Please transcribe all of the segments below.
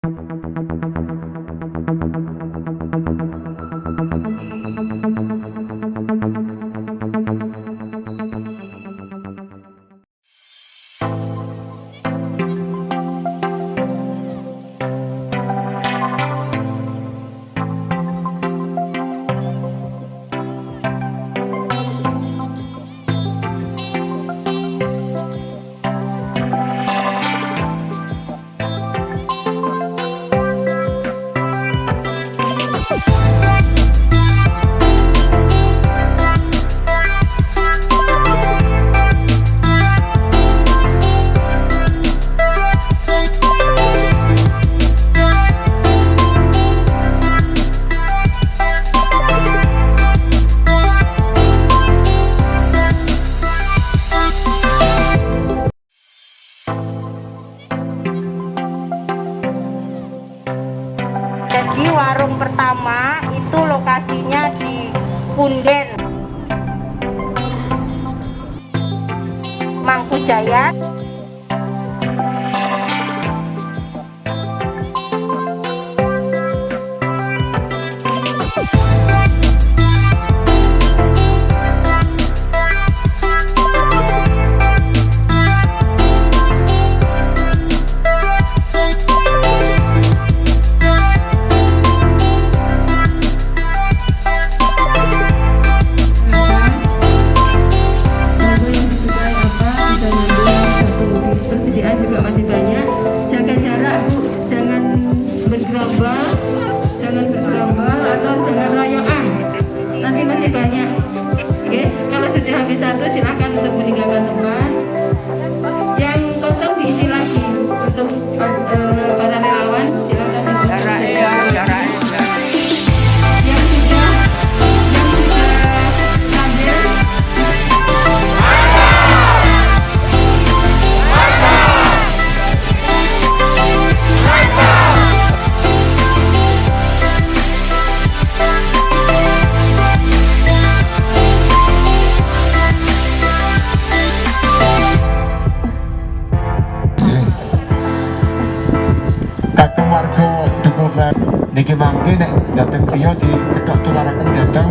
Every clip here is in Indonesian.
Jadi warung pertama itu lokasinya di Punden, Mangkujayan. Jangan bergerombol atau jangan royokan, nanti masih banyak. Oke, kalau sudah habis satu silahkan untuk meninggalkan tempat. Yang kosong diisi lagi untuk para relawan, silahkan yang sudah ambil. Kakek warga dukungan niki mangke nek dateng priya di kedok tularaken dateng.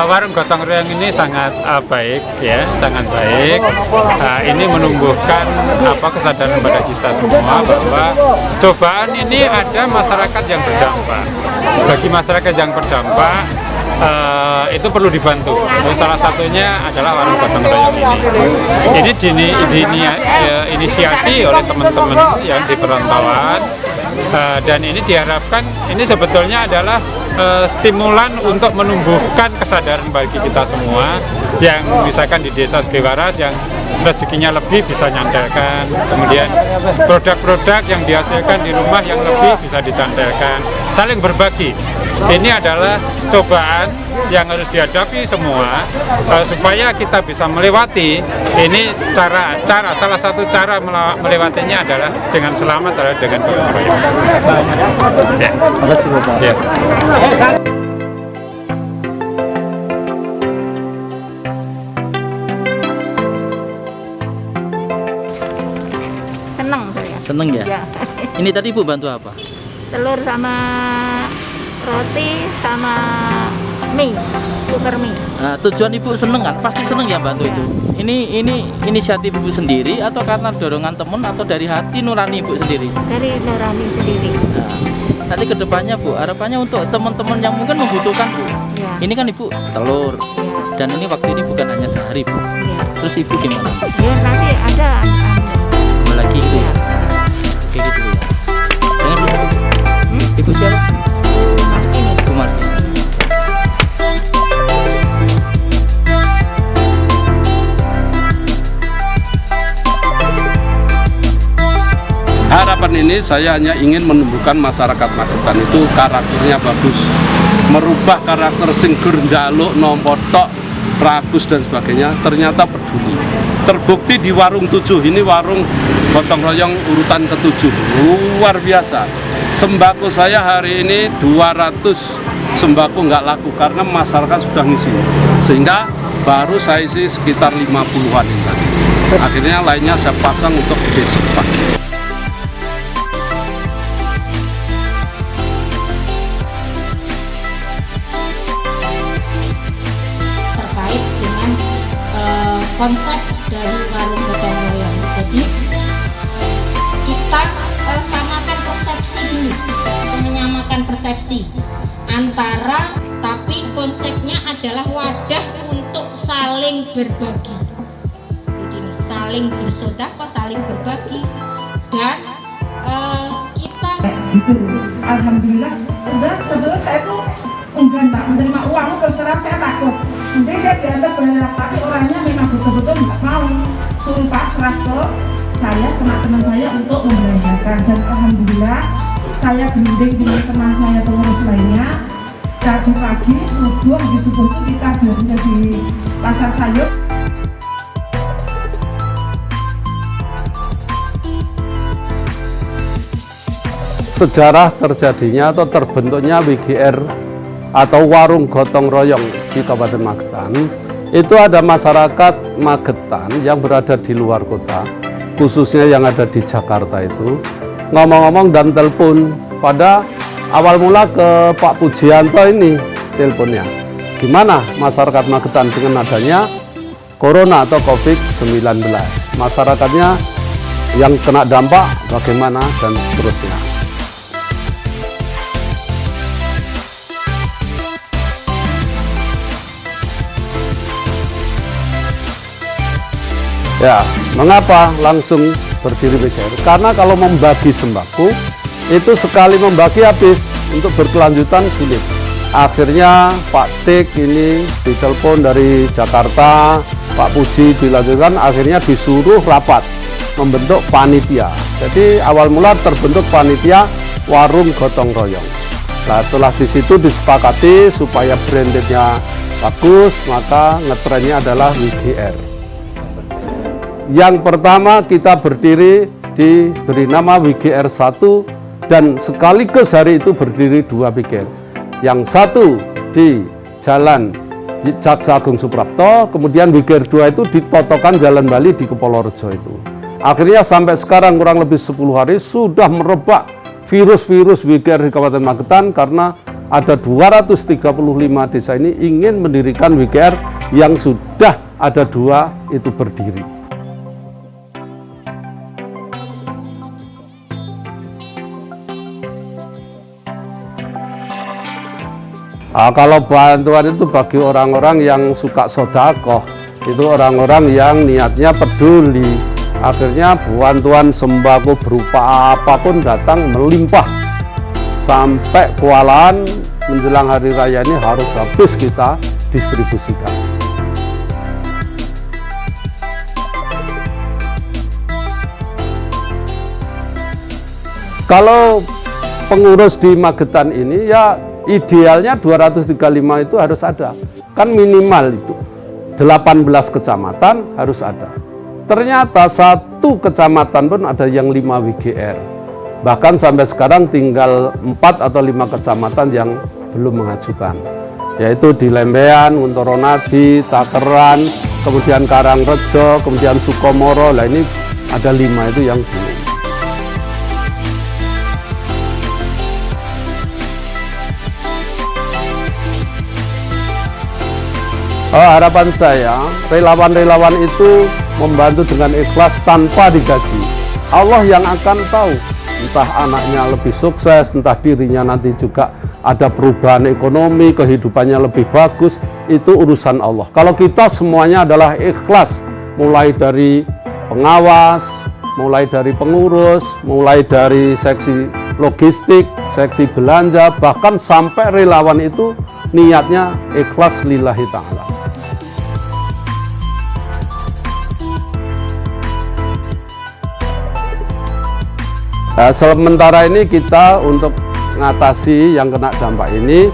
Warung gotong royong ini sangat baik ya, sangat baik. Ini menumbuhkan kesadaran pada kita semua bahwa cobaan ini ada masyarakat yang berdampak. Bagi masyarakat yang berdampak itu perlu dibantu. Salah satunya adalah warung gotong royong ini. Ini inisiasi oleh teman-teman yang di perantauan. Dan ini diharapkan ini sebetulnya adalah stimulan untuk menumbuhkan kesadaran bagi kita semua yang misalkan di desa Segewaras yang rezekinya lebih bisa nyandelkan, kemudian produk-produk yang dihasilkan di rumah yang lebih bisa dicandelkan, saling berbagi. Ini adalah cobaan yang harus dihadapi semua supaya kita bisa melewati ini. Salah satu cara melewatinya adalah dengan selamat, adalah dengan gotong royong. Ya. Terima kasih Bapak. Ya. Seneng saya. Seneng ya? Ya. Ini tadi Ibu bantu apa? Telur sama roti sama mie, super mie. Tujuan Ibu seneng kan? Pasti seneng ya bantu itu. Ini inisiatif Ibu sendiri atau karena dorongan teman atau dari hati nurani Ibu sendiri? Dari nurani sendiri. Nanti kedepannya Bu, harapannya untuk teman-teman yang mungkin membutuhkan Bu, Ya. Iya. Ini kan Ibu telur. Dan ini waktu ini bukan hanya sehari, Bu. Iya. Terus Ibu gimana? Ya nanti ada Lagi gitu ya. Kayak gitu ya. Jangan dulu. Ibu siapa? Martini. Bu Martini. Harapan ini saya hanya ingin menumbuhkan masyarakat Magetan itu karakternya bagus, merubah karakter sing gur njaluk nampa tok ragus dan sebagainya, ternyata peduli. Terbukti di warung 7, ini warung gotong royong urutan ke-7, luar biasa. Sembako saya hari ini 200 sembako nggak laku karena masyarakat sudah ngisi, sehingga baru saya isi sekitar 50-an ini tadi. Akhirnya lainnya saya pasang untuk besok pagi. Terkait dengan konsep dari warung gotong royong. Jadi kita samakan persepsi dulu, menyamakan persepsi antara, tapi konsepnya adalah wadah untuk saling berbagi. Jadi saling bersedekah, saling berbagi, dan kita gitu. Alhamdulillah sebelum saya tuh enggan Mbak menerima uang, terus terang saya takut. Nanti saya diantar berharap, tapi orangnya memang betul-betul nggak mau. Suruh Pak serah ke saya sama teman saya untuk membelanjakan, dan alhamdulillah saya berunding dengan teman saya pengurus lainnya. Tadi pagi subuh itu kita belanja di pasar sayur. Sejarah terjadinya atau terbentuknya WGR atau warung gotong royong di Kabupaten Magetan, itu ada masyarakat Magetan yang berada di luar kota, khususnya yang ada di Jakarta itu, ngomong-ngomong dan telepon. Pada awal mula ke Pak Pujianto ini teleponnya, gimana masyarakat Magetan dengan adanya Corona atau COVID-19, masyarakatnya yang kena dampak bagaimana dan seterusnya. Ya, mengapa langsung berdiri WGR? Karena kalau membagi sembako, itu sekali membagi habis, untuk berkelanjutan sulit. Akhirnya Pak Tik ini ditelepon dari Jakarta, Pak Puji dilanjutkan, akhirnya disuruh rapat, membentuk panitia. Jadi awal mula terbentuk panitia warung gotong royong. Nah, setelah di situ disepakati supaya brandednya bagus, maka ngetrennya adalah WGR. Yang pertama kita berdiri diberi nama WGR 1, dan sekaligus hari itu berdiri 2 WGR. Yang satu di Jalan Jaksa Agung Suprapto, kemudian WGR 2 itu di Totokan Jalan Bali di Kepolorjo itu. Akhirnya sampai sekarang kurang lebih 10 hari sudah merebak virus-virus WGR di Kabupaten Magetan, karena ada 235 desa ini ingin mendirikan WGR yang sudah ada 2 itu berdiri. Kalau bantuan itu bagi orang-orang yang suka sodakoh, itu orang-orang yang niatnya peduli. Akhirnya bantuan sembako berupa apapun datang melimpah. Sampai kewalahan menjelang hari raya ini harus habis kita distribusikan. Kalau pengurus di Magetan ini ya idealnya 235 itu harus ada, kan minimal itu 18 kecamatan harus ada. Ternyata 1 kecamatan pun ada yang 5 WGR, bahkan sampai sekarang tinggal 4 atau 5 kecamatan yang belum mengajukan, yaitu di Lembean, Untoronadi, Takeran, kemudian Karangrejo, kemudian Sukomoro. Lah ini ada 5 itu yang belum. Harapan saya, relawan-relawan itu membantu dengan ikhlas tanpa digaji. Allah yang akan tahu entah anaknya lebih sukses, entah dirinya nanti juga ada perubahan ekonomi, kehidupannya lebih bagus, itu urusan Allah. Kalau kita semuanya adalah ikhlas, mulai dari pengawas, mulai dari pengurus, mulai dari seksi logistik, seksi belanja, bahkan sampai relawan itu niatnya ikhlas lillahi ta'ala. Nah, sementara ini kita untuk mengatasi yang kena dampak ini,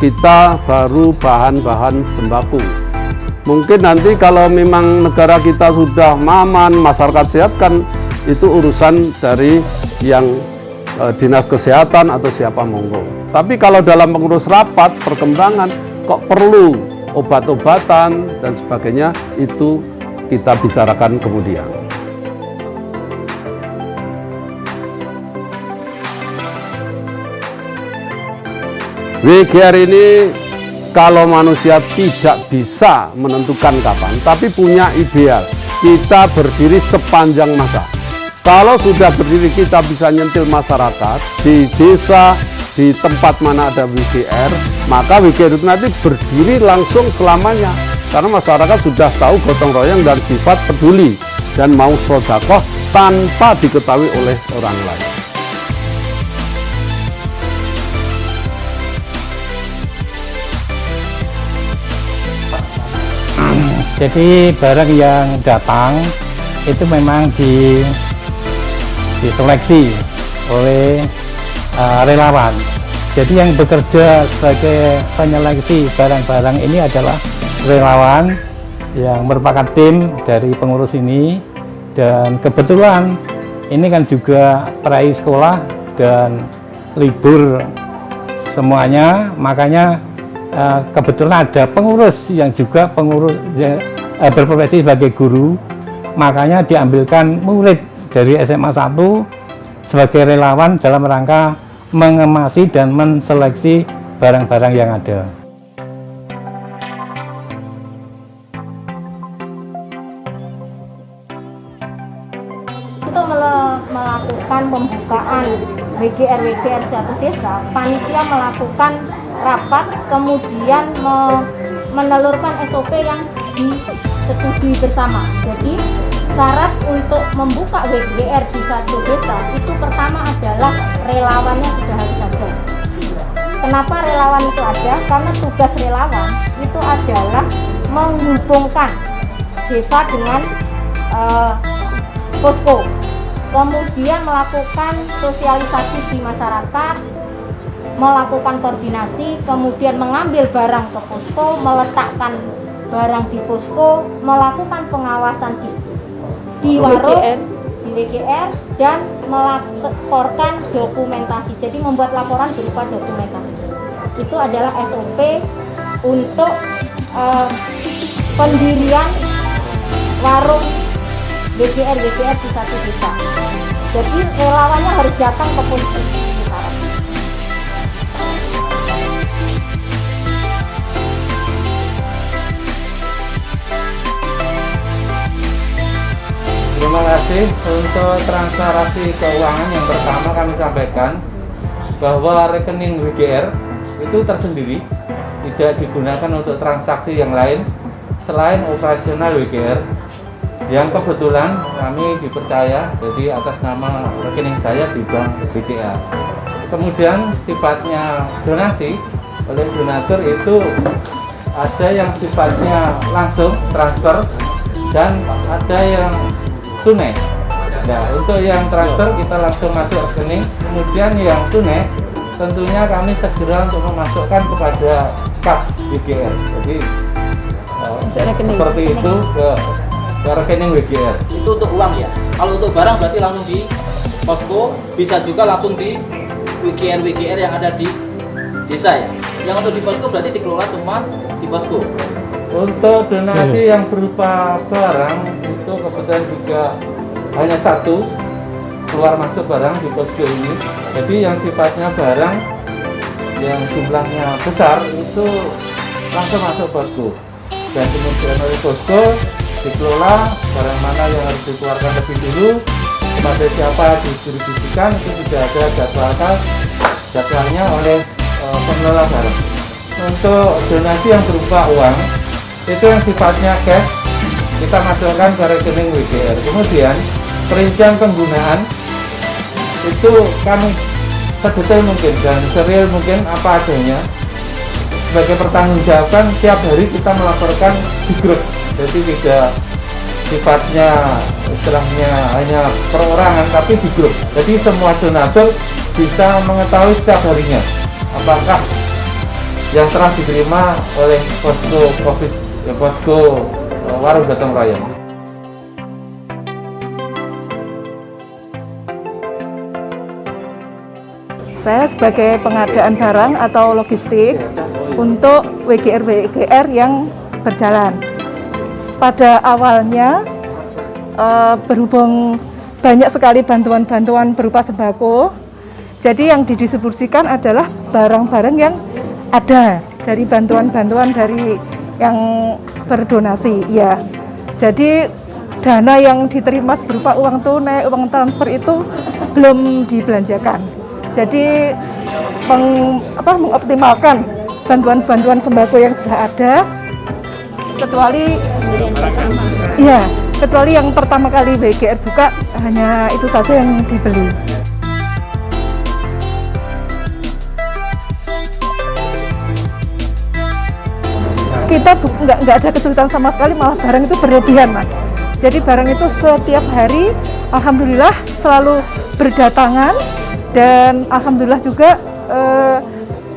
kita baru bahan-bahan sembako. Mungkin nanti kalau memang negara kita sudah aman, masyarakat sehat, kan itu urusan dari yang dinas kesehatan atau siapa monggo. Tapi kalau dalam pengurus rapat perkembangan kok perlu obat-obatan dan sebagainya, itu kita bicarakan kemudian. WGR ini kalau manusia tidak bisa menentukan kapan, tapi punya ideal, kita berdiri sepanjang masa. Kalau sudah berdiri, kita bisa nyentil masyarakat di desa, di tempat mana ada WGR, maka WGR itu nanti berdiri langsung selamanya. Karena masyarakat sudah tahu gotong royong dan sifat peduli dan mau sedekah tanpa diketahui oleh orang lain. Jadi barang yang datang itu memang diseleksi oleh relawan. Jadi yang bekerja sebagai penyeleksi barang-barang ini adalah relawan yang merupakan tim dari pengurus ini. Dan kebetulan ini kan juga perayaan sekolah dan libur semuanya, makanya kebetulan ada pengurus yang juga berprofesi sebagai guru, makanya diambilkan murid dari SMA 1 sebagai relawan dalam rangka mengemasi dan menseleksi barang-barang yang ada. Untuk melakukan pembukaan WGR suatu desa, panitia melakukan rapat, kemudian menelurkan SOP yang disetujui bersama. Jadi syarat untuk membuka WGR di satu desa itu pertama adalah relawannya sudah harus ada. Kenapa relawan itu ada? Karena tugas relawan itu adalah menghubungkan desa dengan posko, kemudian melakukan sosialisasi di masyarakat, melakukan koordinasi, kemudian mengambil barang ke posko, meletakkan barang di posko, melakukan pengawasan di warung, di WGR, dan melaporkan dokumentasi. Jadi membuat laporan berupa dokumentasi. Itu adalah SOP untuk pendirian warung WGR di satu desa. Jadi relawannya harus datang ke posko. Terima kasih untuk transparansi keuangan. Yang pertama kami sampaikan bahwa rekening WGR itu tersendiri, tidak digunakan untuk transaksi yang lain selain operasional WGR, yang kebetulan kami dipercaya jadi atas nama rekening saya di Bank BCA. Kemudian sifatnya donasi oleh donatur itu ada yang sifatnya langsung transfer dan ada yang tunai. Nah, untuk yang transfer kita langsung masuk rekening, kemudian yang tunai tentunya kami segera untuk memasukkan kepada kas WGR. Jadi seperti itu ke rekening WGR. Itu untuk uang ya. Kalau untuk barang berarti langsung di posko, bisa juga langsung di WGR yang ada di desa ya. Yang untuk di posko berarti dikelola semua di posko. Untuk donasi yang berupa barang itu kebetulan juga hanya satu keluar masuk barang di posko ini. Jadi yang sifatnya barang yang jumlahnya besar itu langsung masuk posko, dan kemudian oleh posko dikelola barang mana yang harus dikeluarkan lebih dulu kepada siapa didistribusikan itu sudah ada jadwalnya oleh pengelola barang. Untuk donasi yang berupa uang itu yang sifatnya cash kita masukkan ke rekening WGR. Kemudian perincian penggunaan itu kami sedetail mungkin dan serial mungkin apa adanya. Sebagai pertanggungjawaban tiap hari kita melaporkan di grup, jadi tidak sifatnya istilahnya hanya perorangan tapi di grup. Jadi semua donatur bisa mengetahui setiap harinya apakah yang telah diterima oleh posko Warung Gotong Royong. Saya sebagai pengadaan barang atau logistik untuk WGR yang berjalan. Pada awalnya berhubung banyak sekali bantuan-bantuan berupa sembako, jadi yang didistribusikan adalah barang-barang yang ada dari bantuan-bantuan dari yang berdonasi. Ya, jadi dana yang diterima berupa uang tunai, uang transfer itu belum dibelanjakan. Jadi mengoptimalkan bantuan-bantuan sembako yang sudah ada, kecuali yang pertama kali WGR buka hanya itu saja yang dibeli. Kita nggak ada kesulitan sama sekali, malah barang itu berlebihan, Mas. Jadi barang itu setiap hari alhamdulillah selalu berdatangan, dan alhamdulillah juga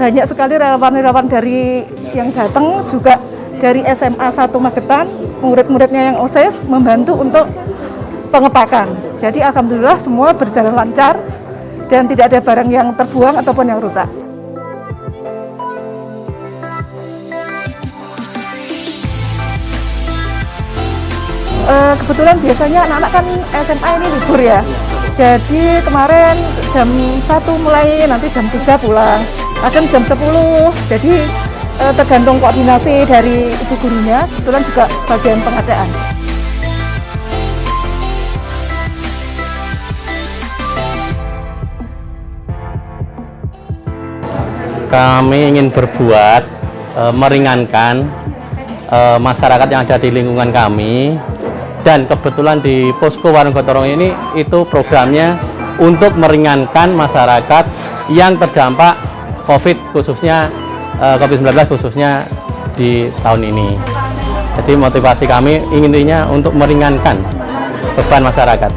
banyak sekali relawan-relawan dari yang datang juga dari SMA 1 Magetan, murid-muridnya yang OSIS membantu untuk pengepakan. Jadi alhamdulillah semua berjalan lancar dan tidak ada barang yang terbuang ataupun yang rusak. Kebetulan biasanya anak-anak kan SMA ini libur ya. Jadi kemarin jam 1 mulai, nanti jam 3 pulang, kadang jam 10. Jadi tergantung koordinasi dari ibu gurunya, kebetulan juga bagian pengadaan. Kami ingin berbuat meringankan masyarakat yang ada di lingkungan kami. Dan kebetulan di Posko Warung Gotong Royong ini itu programnya untuk meringankan masyarakat yang terdampak COVID khususnya COVID-19 khususnya di tahun ini. Jadi motivasi kami intinya untuk meringankan beban masyarakat.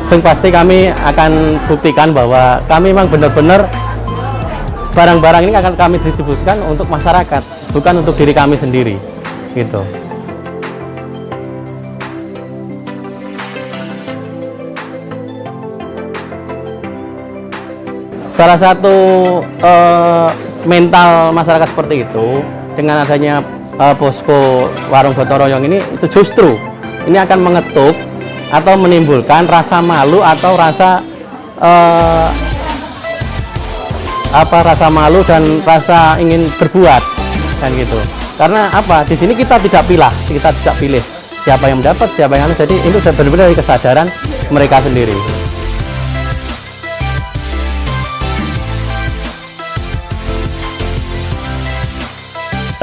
Yang pasti kami akan buktikan bahwa kami memang benar-benar barang-barang ini akan kami distribusikan untuk masyarakat, bukan untuk diri kami sendiri, gitu. Salah satu mental masyarakat seperti itu dengan adanya Posko Warung Gotong Royong ini, itu justru ini akan mengetuk atau menimbulkan rasa malu atau rasa rasa malu dan rasa ingin berbuat kan gitu. Karena apa? Di sini kita tidak pilih siapa yang mendapat, siapa yang jadi itu sudah benar-benar dari kesadaran mereka sendiri.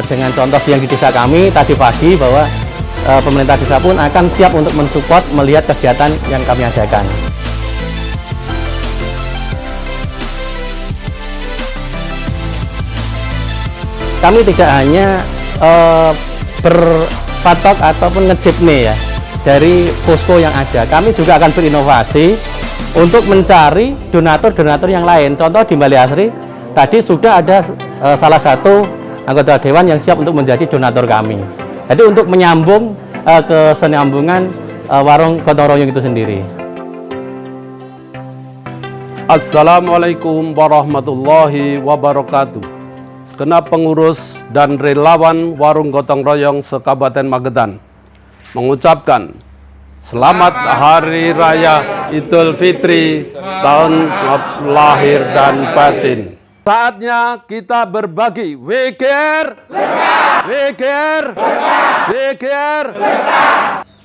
Dengan contoh yang di desa kami tadi pagi bahwa pemerintah desa pun akan siap untuk mensupport melihat kegiatan yang kami adakan. Kami tidak hanya berpatok ataupun ngejipne ya dari posko yang ada. Kami juga akan berinovasi untuk mencari donatur-donatur yang lain. Contoh di Bali Asri tadi sudah ada salah satu anggota dewan yang siap untuk menjadi donatur kami. Jadi untuk menyambung kesinambungan Warung Gotong Royong itu sendiri. Assalamualaikum warahmatullahi wabarakatuh. Segenap pengurus dan relawan Warung Gotong Royong se-Kabupaten Magetan mengucapkan selamat Hari Raya Idul Fitri tahun lahir dan batin. Saatnya kita berbagi. WGR. WGR. WGR.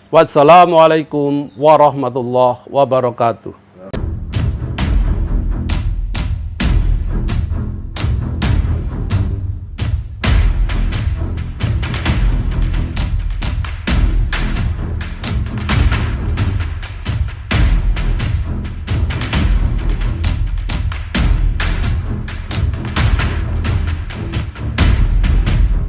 Wassalamualaikum warahmatullahi wabarakatuh.